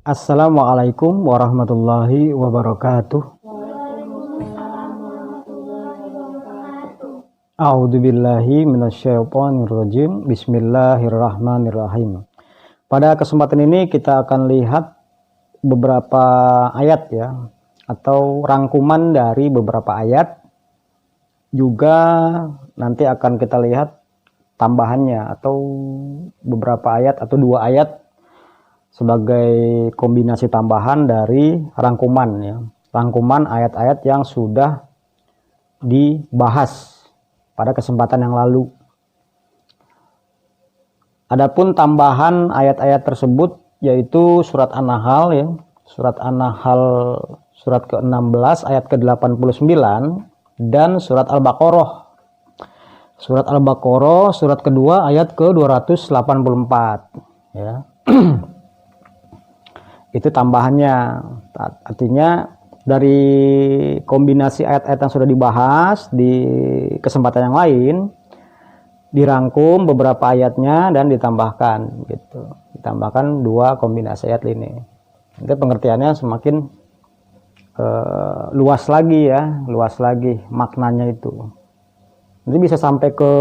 Assalamualaikum warahmatullahi wabarakatuh. A'udzubillahi minasyaitonirrajim. Bismillahirrahmanirrahim. Pada kesempatan ini kita akan lihat beberapa ayat ya, atau rangkuman dari beberapa ayat. Juga nanti akan kita lihat tambahannya atau beberapa ayat atau 2 ayat sebagai kombinasi tambahan dari rangkuman ya. Rangkuman ayat-ayat yang sudah dibahas pada kesempatan yang lalu. Adapun tambahan ayat-ayat tersebut yaitu surat An-Nahl ya. Surat An-Nahl surat ke-16 ayat ke-89 dan surat Al-Baqarah. Surat Al-Baqarah surat kedua ayat ke-284 ya. Itu tambahannya, artinya dari kombinasi ayat-ayat yang sudah dibahas di kesempatan yang lain dirangkum beberapa ayatnya dan ditambahkan gitu, ditambahkan 2 kombinasi ayat ini. Nanti pengertiannya semakin luas lagi ya, luas lagi maknanya itu. Nanti bisa sampai ke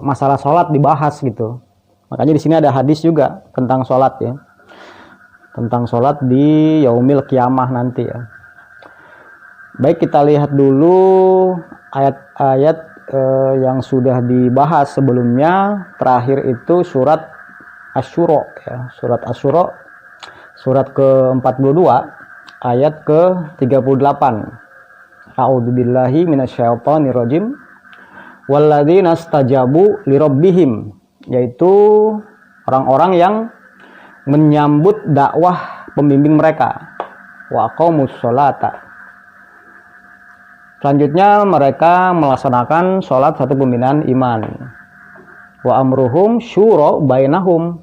masalah sholat dibahas gitu. Makanya di sini ada hadis juga tentang sholat ya, tentang sholat di yaumil kiamah nanti ya. Baik, kita lihat dulu ayat-ayat yang sudah dibahas sebelumnya. Terakhir itu surat Asy-Syura ya, surat Asy-Syura surat ke-42 ayat ke-38. A'udzubillahi minasyaitonirrajim. Walladzina stajabu lirabbihim, yaitu orang-orang yang menyambut dakwah pembimbing mereka. Wa aqamus sholata. Selanjutnya mereka melaksanakan sholat satu pembinaan iman. Wa amruhum syura bainahum.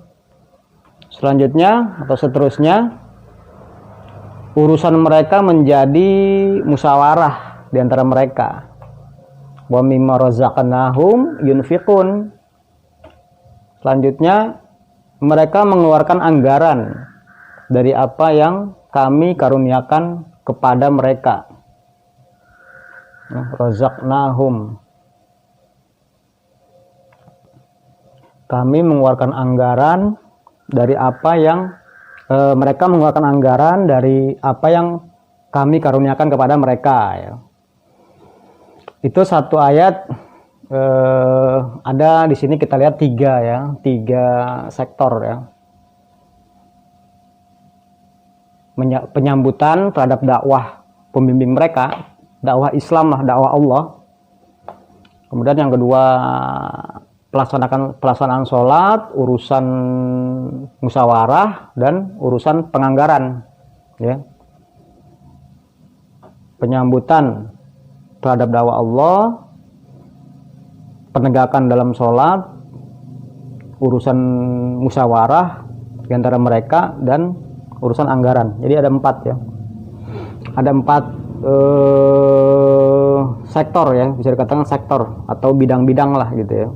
Selanjutnya atau seterusnya urusan mereka menjadi musyawarah di antara mereka. Wa mimma razaqnahum yunfiqun. Selanjutnya mereka mengeluarkan anggaran dari apa yang kami karuniakan kepada mereka. Razaqnahum. Kami mengeluarkan anggaran dari apa yang mereka mengeluarkan anggaran dari apa yang kami karuniakan kepada mereka ya. Itu satu ayat. Ada di sini kita lihat 3 ya, 3 sektor ya. Penyambutan terhadap dakwah pembimbing mereka, dakwah Islam lah, dakwah Allah. Kemudian yang kedua, pelaksanaan sholat, urusan musyawarah dan urusan penganggaran ya. Penyambutan terhadap dakwah Allah, penegakan dalam sholat, urusan musyawarah di antara mereka, dan urusan anggaran. Jadi ada 4 ya. Ada 4 sektor ya, bisa dikatakan sektor atau bidang-bidang lah gitu ya.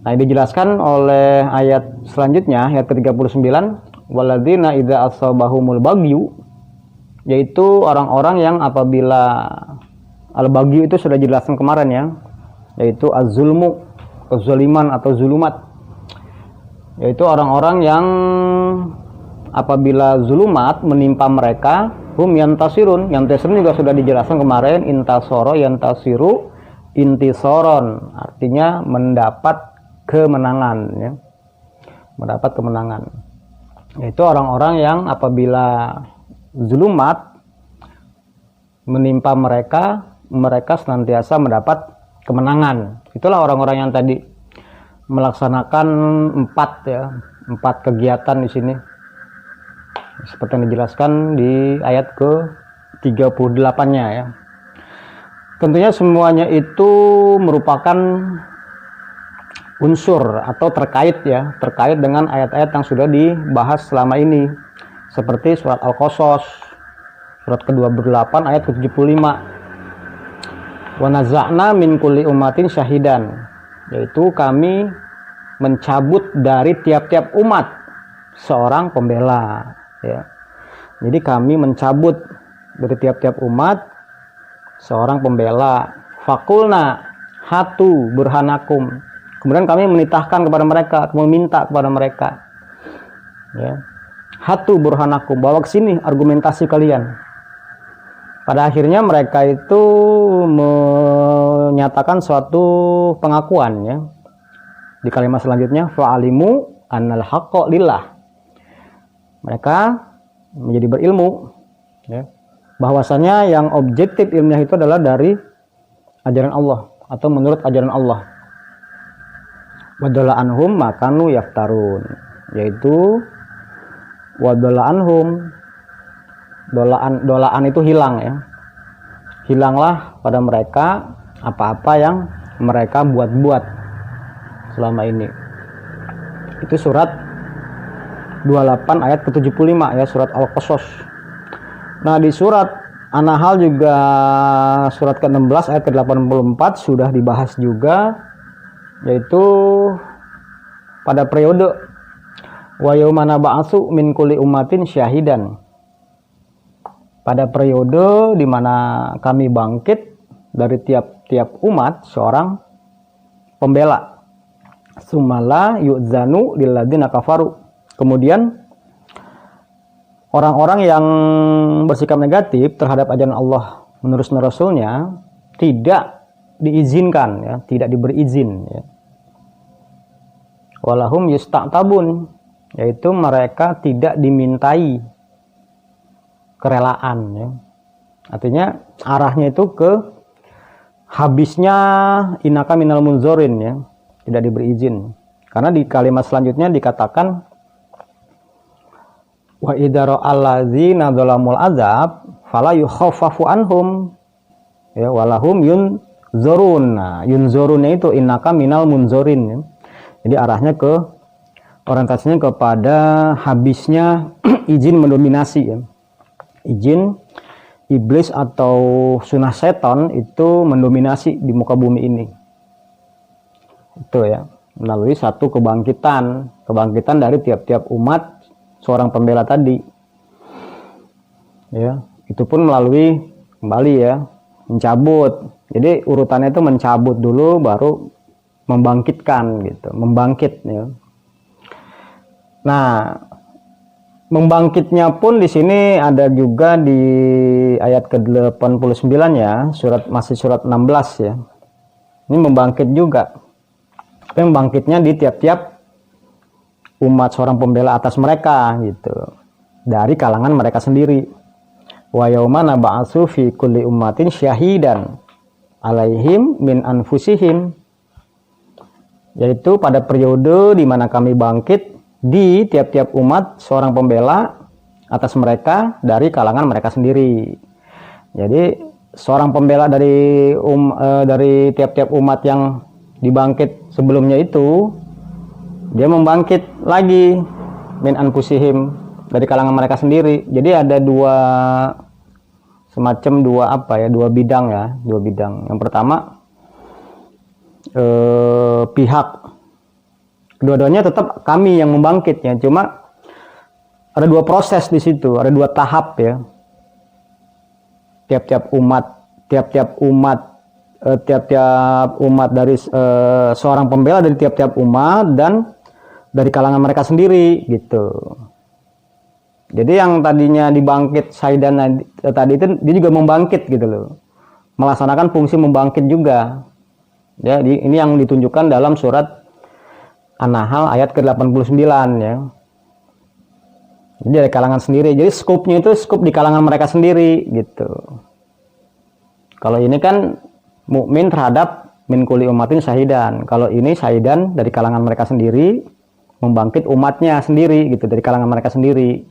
Nah, ini dijelaskan oleh ayat selanjutnya, ayat ke-39, walladzina idza asabahumul baghyu, yaitu orang-orang yang apabila al-baghyu itu sudah dijelaskan kemarin ya, yaitu az-zulmu, kezaliman atau zulumat, yaitu orang-orang yang apabila zulumat menimpa mereka, hum yantasirun. Yantasirun juga sudah dijelaskan kemarin, intasoro yantasiru intisoron, artinya mendapat kemenangan ya, mendapat kemenangan. Yaitu orang-orang yang apabila zulumat menimpa mereka, mereka senantiasa mendapat kemenangan. Itulah orang-orang yang tadi melaksanakan 4 kegiatan di sini. Seperti yang dijelaskan di ayat ke-38-nya ya. Tentunya semuanya itu merupakan unsur atau terkait dengan ayat-ayat yang sudah dibahas selama ini. Seperti surat Al-Qasas, Surat ke-28 ayat ke-75. Wa naza'na min kulli ummatin syahidan, yaitu kami mencabut dari tiap-tiap umat seorang pembela, ya. Jadi kami mencabut dari tiap-tiap umat seorang pembela. Fakulna hatu burhanakum, kemudian kami menitahkan kepada mereka, meminta kepada mereka, ya, hatu burhanakum, bawa ke sini argumentasi kalian. Pada akhirnya mereka itu menyatakan suatu pengakuan, ya. Di kalimat selanjutnya, fa'alimu annal haqqa lillah. Mereka menjadi berilmu, ya, bahwasanya yang objektif ilmiah itu adalah dari ajaran Allah atau menurut ajaran Allah. Wadalla anhum makanu yaftarun, yaitu wadalla anhum, dolaan itu hilang, ya. Hilanglah pada mereka apa-apa yang mereka buat-buat selama ini. Itu surat 28 ayat ke-75, ya, surat Al-Qasas. Nah, di surat An-Nahl juga surat ke-16 ayat ke-84 sudah dibahas juga, yaitu pada periode wa yauma nab'atsu min kulli ummatin syahidan. Pada periode di mana kami bangkit dari tiap-tiap umat seorang pembela. Sumala yu'zanu lilladzina kafaru. Kemudian orang-orang yang bersikap negatif terhadap ajaran Allah menurut Rasulnya tidak diizinkan, ya, tidak diberi izin, ya. Walahum yusta'tabun, yaitu mereka tidak dimintai kerelaan, ya. Artinya arahnya itu ke habisnya innaka minal munzorin, ya, tidak diberi izin. Karena di kalimat selanjutnya dikatakan wa idara alladzina dzalamul azab fala yukhaffafu anhum, ya, walahum yunzurun. Nah, yunzurunnya itu innaka minal munzorin, ya. Jadi arahnya ke orientasinya kepada habisnya izin mendominasi, ya. Izin iblis atau sunnah setan itu mendominasi di muka bumi ini. Itu, ya, melalui satu kebangkitan dari tiap-tiap umat seorang pembela tadi, ya. Itu pun melalui kembali, ya, mencabut. Jadi urutannya itu mencabut dulu baru membangkitkan, gitu, membangkit, ya. Nah, membangkitnya pun di sini ada juga di ayat ke-89, ya, masih surat 16, ya. Ini membangkit juga. Tapi membangkitnya di tiap-tiap umat seorang pembela atas mereka, gitu, dari kalangan mereka sendiri. Wa yauma nab'atsu fi kulli ummatin syahidan alaihim min anfusihim, yaitu pada periode di mana kami bangkit di tiap-tiap umat seorang pembela atas mereka dari kalangan mereka sendiri. Jadi seorang pembela dari tiap-tiap umat yang dibangkit sebelumnya itu, dia membangkit lagi min anfusihim, dari kalangan mereka sendiri. Jadi ada dua bidang, ya, dua bidang. Yang pertama pihak kedua-duanya tetap kami yang membangkitnya, cuma ada dua proses di situ, ada dua tahap, ya. Tiap-tiap umat dari seorang pembela dari tiap-tiap umat dan dari kalangan mereka sendiri, gitu. Jadi yang tadinya dibangkit Saidan tadi itu dia juga membangkit, gitu loh, melaksanakan fungsi membangkit juga. Jadi ini yang ditunjukkan dalam surat An-Nahl ayat ke-89, ya. Jadi dari kalangan sendiri. Jadi skupnya itu skup di kalangan mereka sendiri, gitu. Kalau ini kan mukmin terhadap min kulli ummatin syahidan. Kalau ini syahidan dari kalangan mereka sendiri, membangkit umatnya sendiri, gitu, dari kalangan mereka sendiri.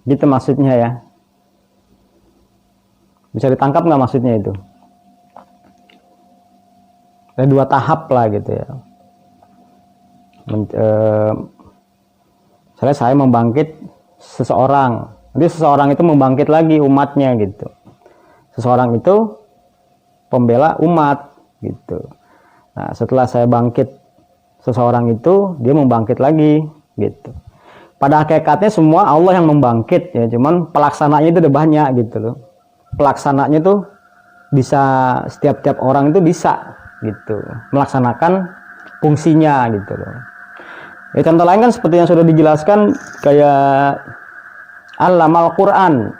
Gitu maksudnya, ya. Bisa ditangkap nggak maksudnya itu? Ada dua tahap lah, gitu, ya. Misalnya saya membangkit seseorang Jadi seseorang itu membangkit lagi umatnya gitu. Seseorang itu pembela umat gitu. Nah, setelah saya bangkit seseorang itu, dia membangkit lagi gitu. Pada hakikatnya semua Allah yang membangkit ya, cuman pelaksananya itu udah banyak gitu loh. Pelaksananya tuh bisa setiap orang itu bisa gitu melaksanakan fungsinya gitu loh. Ya, contoh lain kan seperti yang sudah dijelaskan kayak Allamal Quran,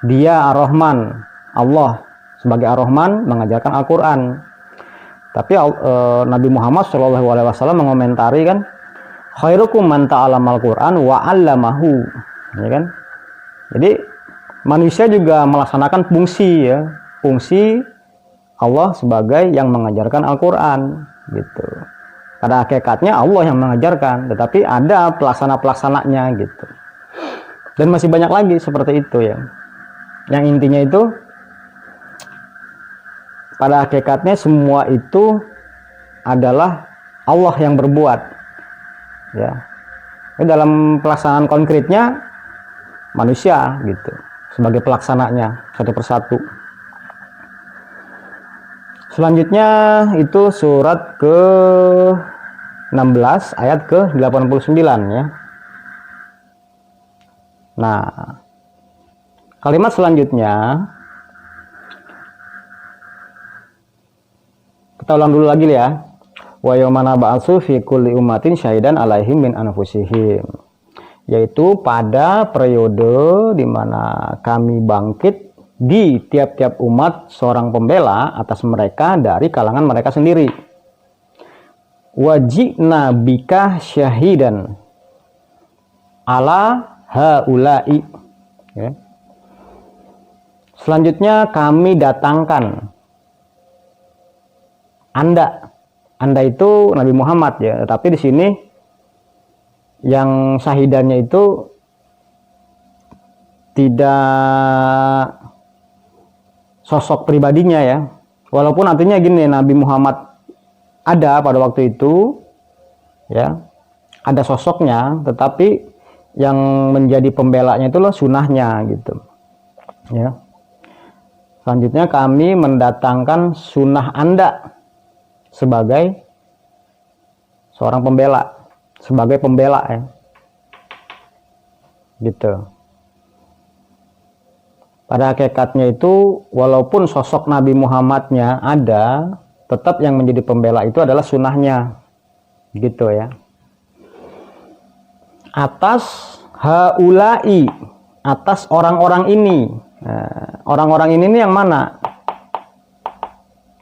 dia Ar-Rahman, Allah sebagai Ar-Rahman mengajarkan Al-Quran. Tapi Nabi Muhammad SAW mengomentari kan, khairukum man ta'allamal Quran wa 'allamahu, ya kan? Jadi manusia juga melaksanakan fungsi ya, fungsi Allah sebagai yang mengajarkan Al-Quran gitu. Pada hakikatnya Allah yang mengajarkan, tetapi ada pelaksana-pelaksananya gitu. Dan masih banyak lagi seperti itu ya. Yang intinya itu pada hakikatnya semua itu adalah Allah yang berbuat ya. Dalam pelaksanaan konkretnya manusia gitu sebagai pelaksananya satu persatu. Selanjutnya itu surat ke-16 ayat ke-89 ya. Nah, kalimat selanjutnya kita ulang dulu lagi ya. Wa yaumana ba'atsu fi kulli ummatin syahidan 'alaihim min anfusihim. Yaitu pada periode di mana kami bangkit di tiap-tiap umat seorang pembela atas mereka dari kalangan mereka sendiri. Wajibna bika syahidan ala haula'i ya. Selanjutnya kami datangkan Anda itu Nabi Muhammad ya, tapi di sini yang syahidannya itu tidak sosok pribadinya ya. Walaupun artinya gini, Nabi Muhammad ada pada waktu itu ya, ada sosoknya, tetapi yang menjadi pembelanya itulah sunnahnya gitu ya. Selanjutnya kami mendatangkan sunnah Anda sebagai seorang pembela, sebagai pembela ya gitu. Pada hakikatnya itu walaupun sosok Nabi Muhammadnya ada, tetap yang menjadi pembela itu adalah sunnahnya gitu ya. Atas haulai, atas orang-orang ini. Nah, orang-orang ini yang mana?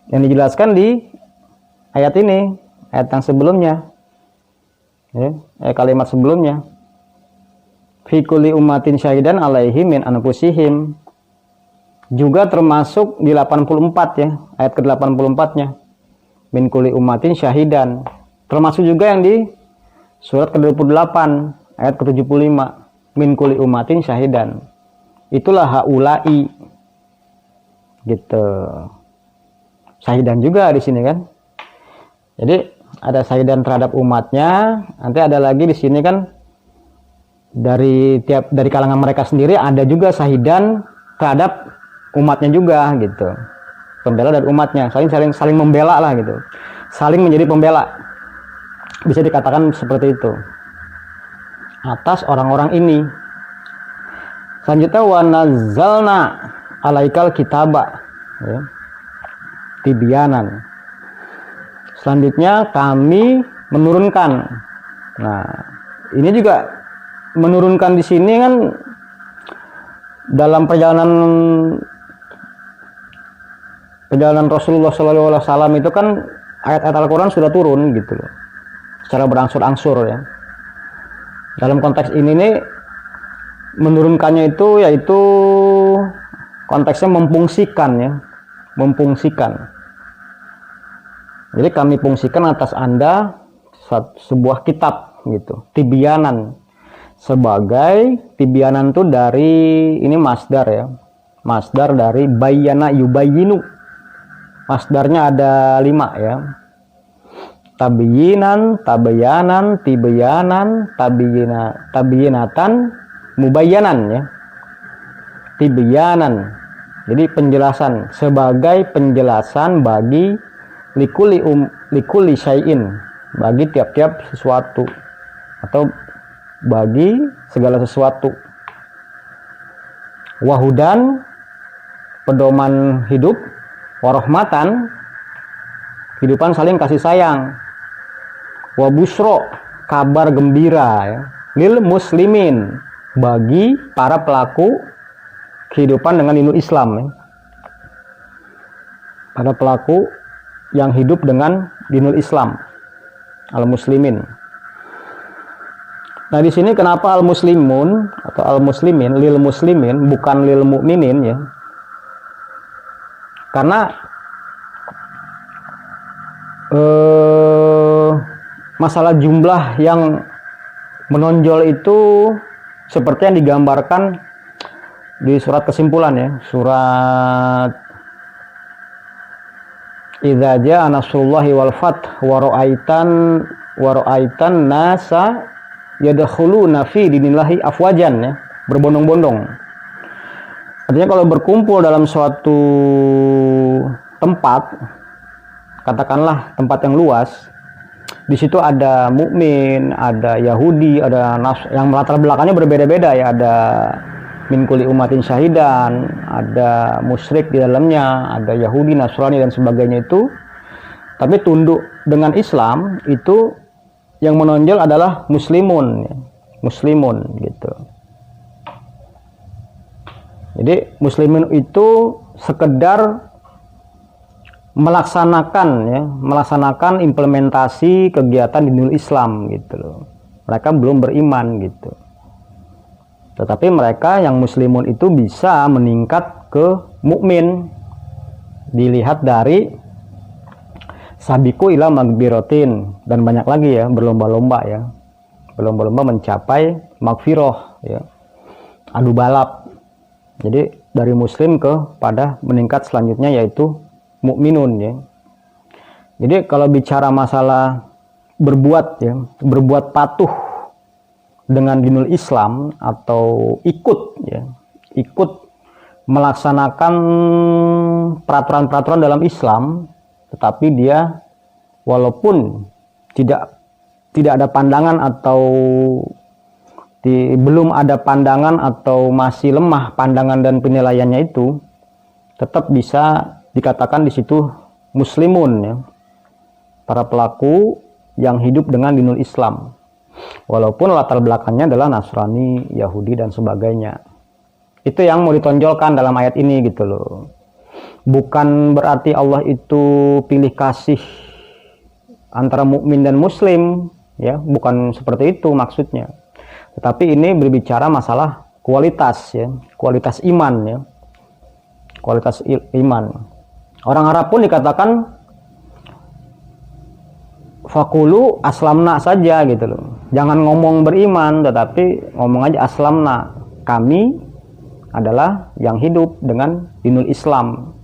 Yang dijelaskan di ayat ini, ayat yang sebelumnya ya, kalimat sebelumnya. Fi kulli ummatin syahidan 'alaihim min anfusihim. Juga termasuk di 84 ya, ayat ke-84-nya. Min kulli ummatin syahidan. Termasuk juga yang di surat ke-28 ayat ke-75. Min kulli ummatin syahidan. Itulah haulai. Gitu. Syahidan juga di sini kan. Jadi ada syahidan terhadap umatnya, nanti ada lagi di sini kan dari kalangan mereka sendiri ada juga syahidan terhadap umatnya juga gitu. Pembela dan umatnya saling membela lah gitu. Saling menjadi pembela. Bisa dikatakan seperti itu. Atas orang-orang ini. Selanjutnya wa nazzalna alaikal kitaba ya. Tibyanan. Selanjutnya kami menurunkan. Nah, ini juga menurunkan di sini kan dalam perjalanan Rasulullah SAW itu kan ayat-ayat Al-Quran sudah turun gitu loh, secara berangsur-angsur ya. Dalam konteks ini nih menurunkannya itu yaitu konteksnya memfungsikan ya, memfungsikan. Jadi kami fungsikan atas Anda sebuah kitab gitu, tibyanan. Sebagai tibyanan itu dari ini masdar ya, masdar dari bayyana yubayyinu. Masdarnya ada 5 ya. Tabyinan, tabayanan, tibyanan, tabyinatan, mubayyanan ya. tibyanan. Jadi penjelasan, sebagai penjelasan bagi likuli syai'in, bagi tiap-tiap sesuatu atau bagi segala sesuatu. Wahudan, pedoman hidup, warahmatan, kehidupan saling kasih sayang, wabusro, kabar gembira ya, lil muslimin, bagi para pelaku kehidupan dengan dinul Islam ya. Pada pelaku yang hidup dengan dinul Islam, al muslimin. Nah di sini kenapa al muslimun atau al muslimin, lil muslimin, bukan lil mukminin ya? Karena masalah jumlah yang menonjol itu seperti yang digambarkan di surat kesimpulan ya, surat idza jaa nasrullahi wal fath wa ra'aitan nasa yadkhuluna fi dinillahi afwajan ya, berbondong-bondong. Artinya kalau berkumpul dalam suatu tempat, katakanlah tempat yang luas, di situ ada mukmin, ada Yahudi, ada yang latar belakangnya berbeda-beda ya, ada min kulli umatin syahidan, ada musyrik di dalamnya, ada Yahudi, Nasrani dan sebagainya itu. Tapi tunduk dengan Islam itu yang menonjol adalah muslimun, muslimun gitu. Jadi muslimin itu sekedar melaksanakan implementasi kegiatan dinul Islam gitu loh. Mereka belum beriman gitu. Tetapi mereka yang muslimun itu bisa meningkat ke mukmin. Dilihat dari sabiqu ila magbirotin, dan banyak lagi ya, berlomba-lomba ya. Berlomba-lomba mencapai magfirah ya. Adu balap. Jadi dari muslim kepada meningkat selanjutnya yaitu mukminun ya. Jadi kalau bicara masalah berbuat ya, berbuat patuh dengan dinul Islam atau ikut melaksanakan peraturan-peraturan dalam Islam, tetapi dia walaupun tidak ada pandangan atau belum ada pandangan atau masih lemah pandangan dan penilaiannya itu, tetap bisa dikatakan di situ muslimun ya, para pelaku yang hidup dengan dinul Islam. Walaupun latar belakangnya adalah Nasrani, Yahudi dan sebagainya. Itu yang mau ditonjolkan dalam ayat ini gitu loh. Bukan berarti Allah itu pilih kasih antara mukmin dan muslim ya, bukan seperti itu maksudnya. Tetapi ini berbicara masalah kualitas ya, kualitas iman ya. Kualitas iman. Orang Arab pun dikatakan fakulu aslamna saja gitu loh. Jangan ngomong beriman, tetapi ngomong aja aslamna. Kami adalah yang hidup dengan dinul Islam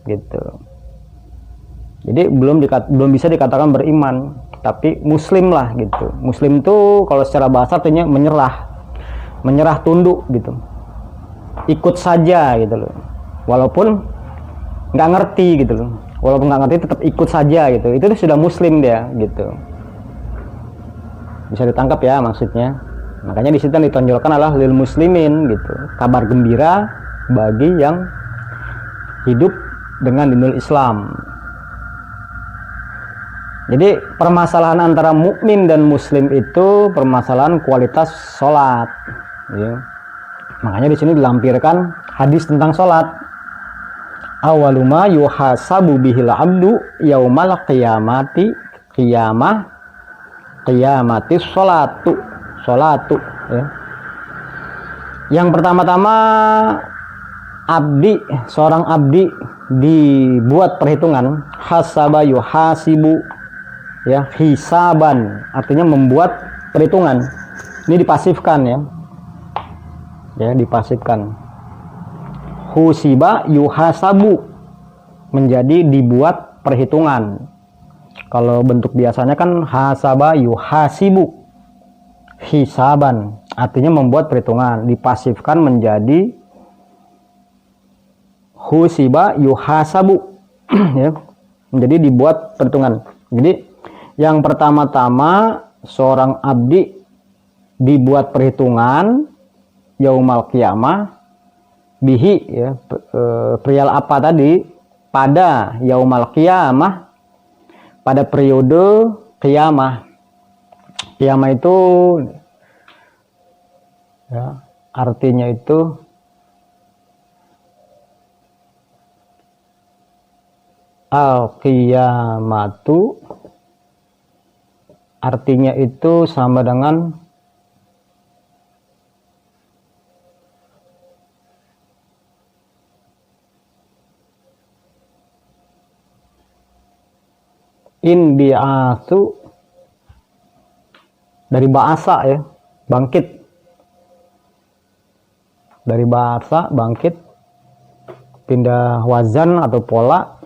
gitu. Jadi belum bisa dikatakan beriman, tapi muslim lah gitu. Muslim tuh kalau secara bahasa artinya menyerah tunduk gitu. Ikut saja gitu loh. Walaupun nggak ngerti gitu loh. Walaupun nggak ngerti tetap ikut saja gitu. Itu sudah muslim dia gitu. Bisa ditangkap ya maksudnya. Makanya di situ yang ditonjolkan adalah lil muslimin gitu. Kabar gembira bagi yang hidup dengan dinul Islam. Jadi permasalahan antara mukmin dan muslim itu permasalahan kualitas sholat. Ya. Makanya di sini dilampirkan hadis tentang sholat. Awaluma yuhasabu bihil abdu yaumal qiyamati sholatu ya. Yang pertama-tama seorang abdi dibuat perhitungan, hasaba yuhasibu ya, hisaban artinya membuat perhitungan. Ini dipasifkan ya, dipasifkan. Husiba yuhasabu menjadi dibuat perhitungan. Kalau bentuk biasanya kan hasaba yuhasibu, hisaban artinya membuat perhitungan. Dipasifkan menjadi husiba yuhasabu. Ya. Jadi dibuat perhitungan. Jadi yang pertama-tama seorang abdi dibuat perhitungan yaumal qiyamah bihi, ya, perihal apa tadi, pada yaumal qiyamah, pada periode qiyamah. Qiyamah itu ya, artinya itu al-qiyamatu, artinya itu sama dengan inbi'atsu, dari bahasa ya, bangkit. Dari bahasa bangkit, pindah wazan atau pola,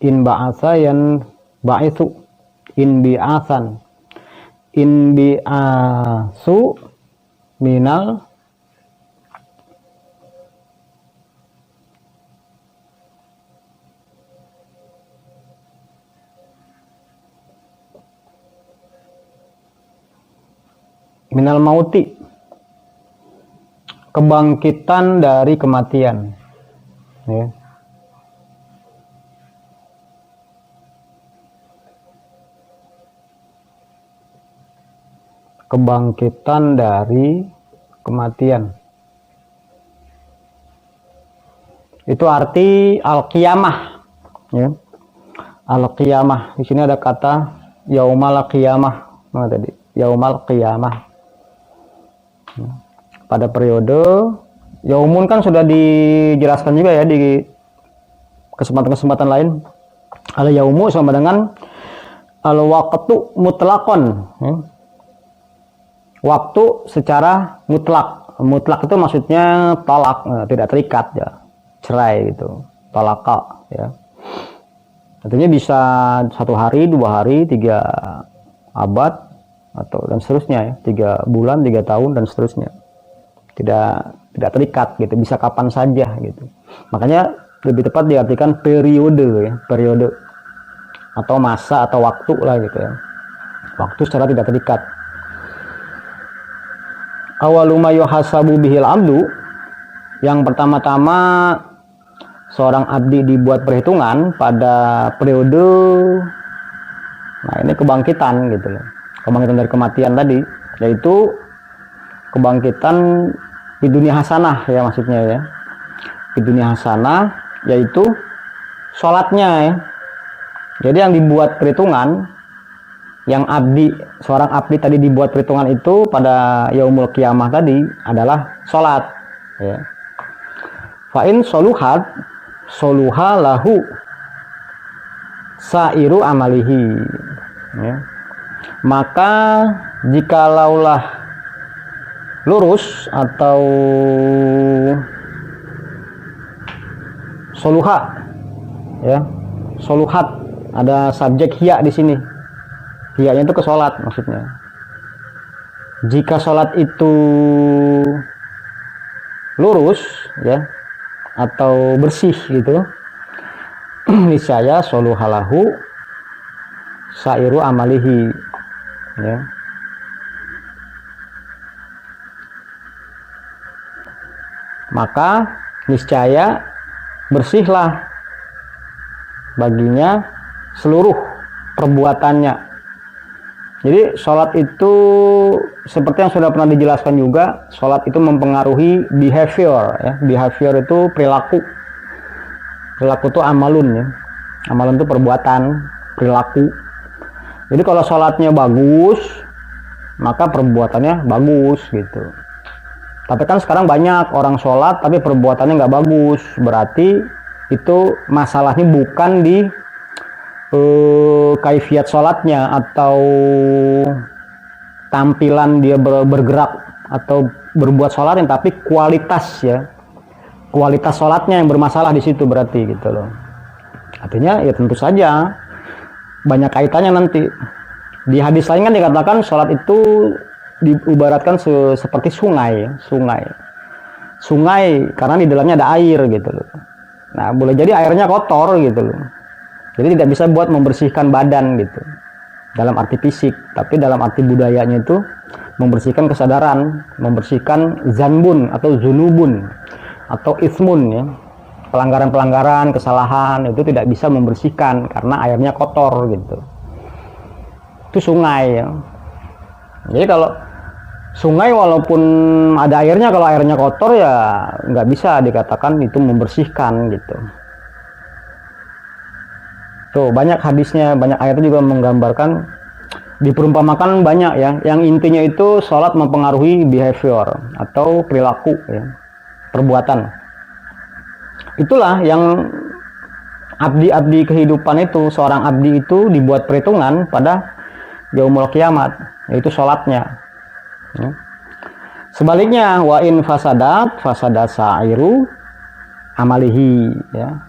inba'asa yang ba'itsu, inbi'asan, inbi'asu minal minal mauti, kebangkitan dari kematian, ya. Kebangkitan dari kematian itu arti al-qiyamah, ya. Al-qiyamah di sini ada kata yaumal qiyamah, mana tadi, yaumal qiyamah. Pada periode yaumun kan sudah dijelaskan juga ya di kesempatan-kesempatan lain. Al yaumu sama dengan al waqtu mutlaqon, ya. Waktu secara mutlak. Mutlak itu maksudnya talak, tidak terikat, ya, cerai gitu, talaka, ya. Artinya bisa 1 hari, 2 hari, 3 abad, atau dan seterusnya, ya, 3 bulan, 3 tahun dan seterusnya, tidak terikat gitu, bisa kapan saja gitu. Makanya lebih tepat diartikan periode, ya, periode atau masa atau waktu lah gitu, ya, waktu secara tidak terikat. Awaluma yuhasabu bihil abdu, yang pertama-tama seorang abdi dibuat perhitungan pada periode, nah ini kebangkitan gitu loh, kebangkitan dari kematian tadi, yaitu kebangkitan di dunia hasanah, ya, maksudnya ya, di dunia hasanah, yaitu sholatnya, ya. Jadi yang dibuat perhitungan, yang abdi, seorang abdi tadi dibuat perhitungan itu pada yaumul qiyamah tadi adalah sholat, ya. Fa'in soluhat soluha lahu sairu amalihi, ya. Maka jikalaulah lurus atau soluha, ya, soluhat, ada subjek hiya di sini. Hiyanya itu ke sholat maksudnya. Jika sholat itu lurus, ya, atau bersih gitu, niscaya soluhalahu sairu amalihi, ya. Maka niscaya bersihlah baginya seluruh perbuatannya. Jadi sholat itu seperti yang sudah pernah dijelaskan juga, sholat itu mempengaruhi behavior, ya. Behavior itu perilaku. Perilaku itu amalun, ya. Amalun itu perbuatan, perilaku. Jadi kalau sholatnya bagus, maka perbuatannya bagus gitu. Tapi kan sekarang banyak orang sholat tapi perbuatannya nggak bagus, berarti itu masalahnya bukan di kaifiat sholatnya atau tampilan dia bergerak atau berbuat sholatnya, tapi kualitas, ya, kualitas sholatnya yang bermasalah di situ berarti gitu loh. Artinya ya tentu saja banyak kaitannya nanti. Di hadis lain kan dikatakan sholat itu diibaratkan seperti sungai karena di dalamnya ada air gitu loh. Nah, boleh jadi airnya kotor gitu loh. Jadi tidak bisa buat membersihkan badan gitu. Dalam arti fisik, tapi dalam arti budayanya itu membersihkan kesadaran, membersihkan zanbun atau zunubun atau ismun ya. Pelanggaran-pelanggaran, kesalahan itu tidak bisa membersihkan karena airnya kotor gitu. Itu sungai ya. Jadi kalau sungai walaupun ada airnya, kalau airnya kotor ya nggak bisa dikatakan itu membersihkan gitu. Tuh banyak hadisnya, banyak ayatnya juga menggambarkan, diperumpamakan banyak ya. Yang intinya itu sholat mempengaruhi behavior atau perilaku ya, perbuatan. Itulah yang abdi-abdi kehidupan itu, seorang abdi itu dibuat perhitungan pada yaumul kiamat, yaitu sholatnya. Ya. Sebaliknya, wa in fasadat fasada sa'iru amalihi ya.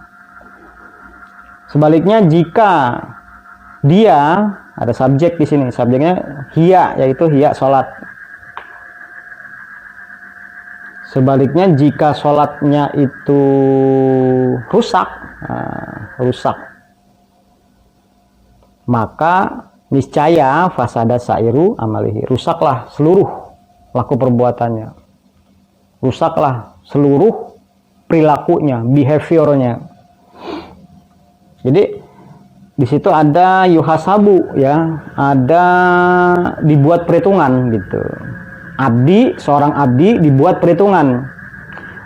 Sebaliknya jika dia, ada subjek di sini, subjeknya hiya, yaitu hiya sholat. Sebaliknya jika sholatnya itu rusak, rusak, maka niscaya fasada sa'iru amalihi, rusaklah seluruh laku perbuatannya, rusaklah seluruh perilakunya, behaviornya. Jadi di situ ada yuhasabu ya, ada dibuat perhitungan gitu. Abdi, seorang abdi dibuat perhitungan.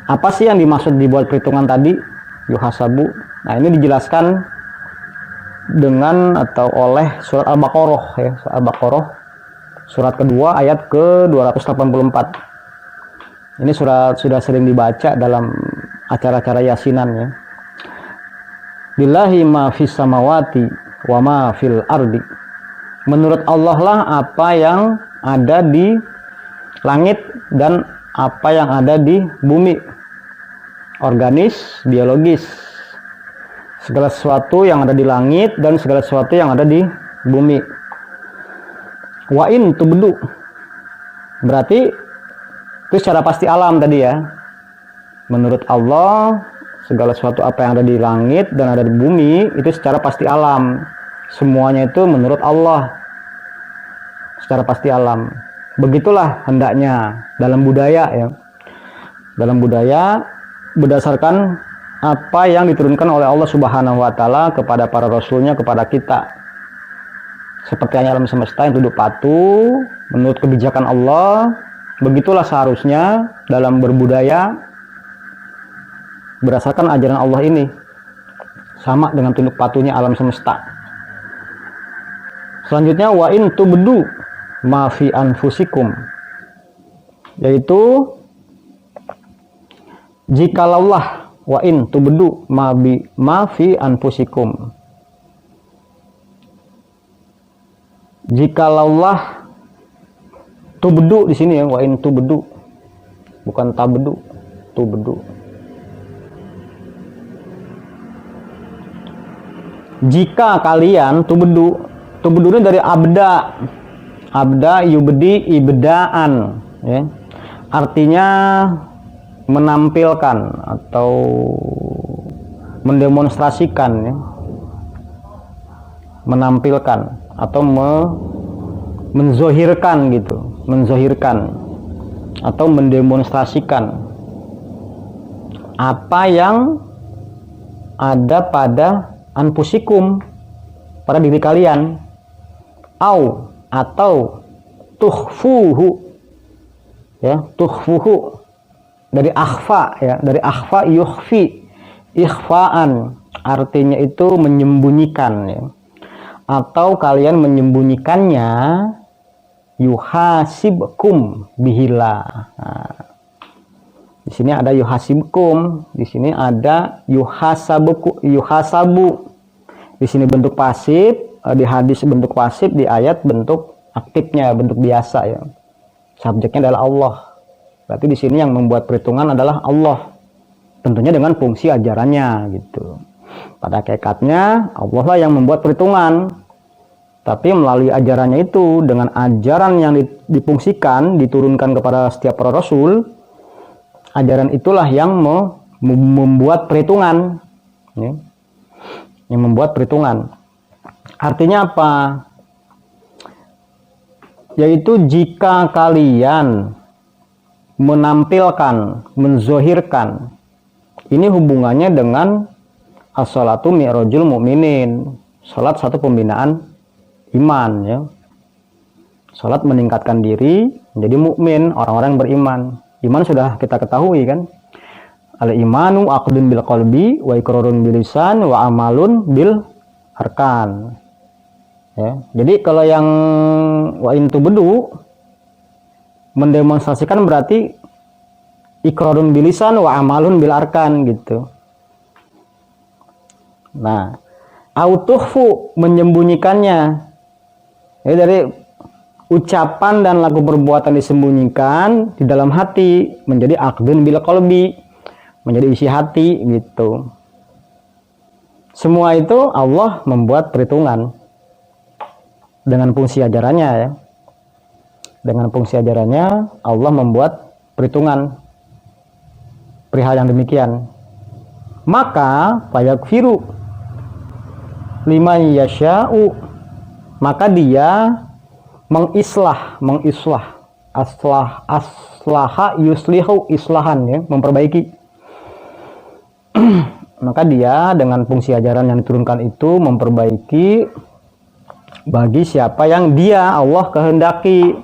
Apa sih yang dimaksud dibuat perhitungan tadi? Yuhasabu. Nah, ini dijelaskan dengan atau oleh surat Al-Baqarah ya, Al-Baqarah surat kedua ayat ke-284. Ini surat sudah sering dibaca dalam acara-acara yasinan ya. Billahi ma fis samawati wa ma fil ardi. Menurut Allah lah apa yang ada di langit dan apa yang ada di bumi, organis, biologis, segala sesuatu yang ada di langit dan segala sesuatu yang ada di bumi. Wa in tubdu, berarti itu secara pasti alam tadi ya. Menurut Allah segala sesuatu apa yang ada di langit dan ada di bumi itu secara pasti alam, semuanya itu menurut Allah secara pasti alam. Begitulah hendaknya dalam budaya ya. Dalam budaya berdasarkan apa yang diturunkan oleh Allah Subhanahu wa taala kepada para rasulnya, kepada kita. Seperti hanya alam semesta yang tunduk patuh menurut kebijakan Allah, begitulah seharusnya dalam berbudaya berdasarkan ajaran Allah ini. Sama dengan tunduk patuhnya alam semesta. Selanjutnya wa in tubdu ma fi anfusikum, yaitu jikalaulah wa in tubdu ma fi anfusikum, jikalaulah tubdu di sini ya, wa in tubdu bukan tabdu, tubdu. Jika kalian tubdu ini dari abda yubdi ibdaan ya, artinya menampilkan atau mendemonstrasikan ya, menampilkan atau menzohirkan gitu, menzohirkan atau mendemonstrasikan apa yang ada pada anfusikum, pada diri kalian, atau tukhfuhu ya, tukhfuhu dari akhfa ya, dari akhfa yukhfi, ikhfaan artinya itu menyembunyikan ya, atau kalian menyembunyikannya, yuhasibkum bihillah. Nah, di sini ada yuhasibkum, di sini ada yuhasabu, di sini bentuk pasif, di hadis bentuk pasif, di ayat bentuk aktifnya, bentuk biasa ya. Subjeknya adalah Allah. Berarti di sini yang membuat perhitungan adalah Allah. Tentunya dengan fungsi ajarannya gitu. Pada hakikatnya Allah lah yang membuat perhitungan. Tapi melalui ajarannya itu, dengan ajaran yang difungsikan, diturunkan kepada setiap para rasul, ajaran itulah yang membuat perhitungan ya, yang membuat perhitungan. Artinya apa? Yaitu jika kalian menampilkan, menzohirkan, ini hubungannya dengan as-sholatu mi'rajul mu'minin. Salat satu pembinaan iman, ya. Salat meningkatkan diri menjadi mukmin, orang-orang beriman. Iman sudah kita ketahui kan? Al-imanu aqdun bil qalbi wa iqrarun bil lisan wa amalun bil arkan. Ya. Jadi kalau yang wa in tubdu mendemonstrasikan berarti iqrarun bil lisan wa amalun bil arkan gitu. Nah, autuhfu menyembunyikannya. Jadi dari ucapan dan laku perbuatan disembunyikan di dalam hati menjadi aqdun bil qalbi, menjadi isi hati gitu. Semua itu Allah membuat perhitungan dengan fungsi ajarannya, ya. Dengan fungsi ajarannya Allah membuat perhitungan perihal yang demikian. Maka fayakfiru liman yasha'u, maka dia aslaha yuslihu islahan, ya, memperbaiki. Maka dia dengan fungsi ajaran yang diturunkan itu memperbaiki bagi siapa yang dia Allah kehendaki,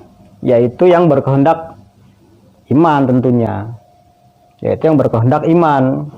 yaitu yang berkehendak iman tentunya, yaitu yang berkehendak iman.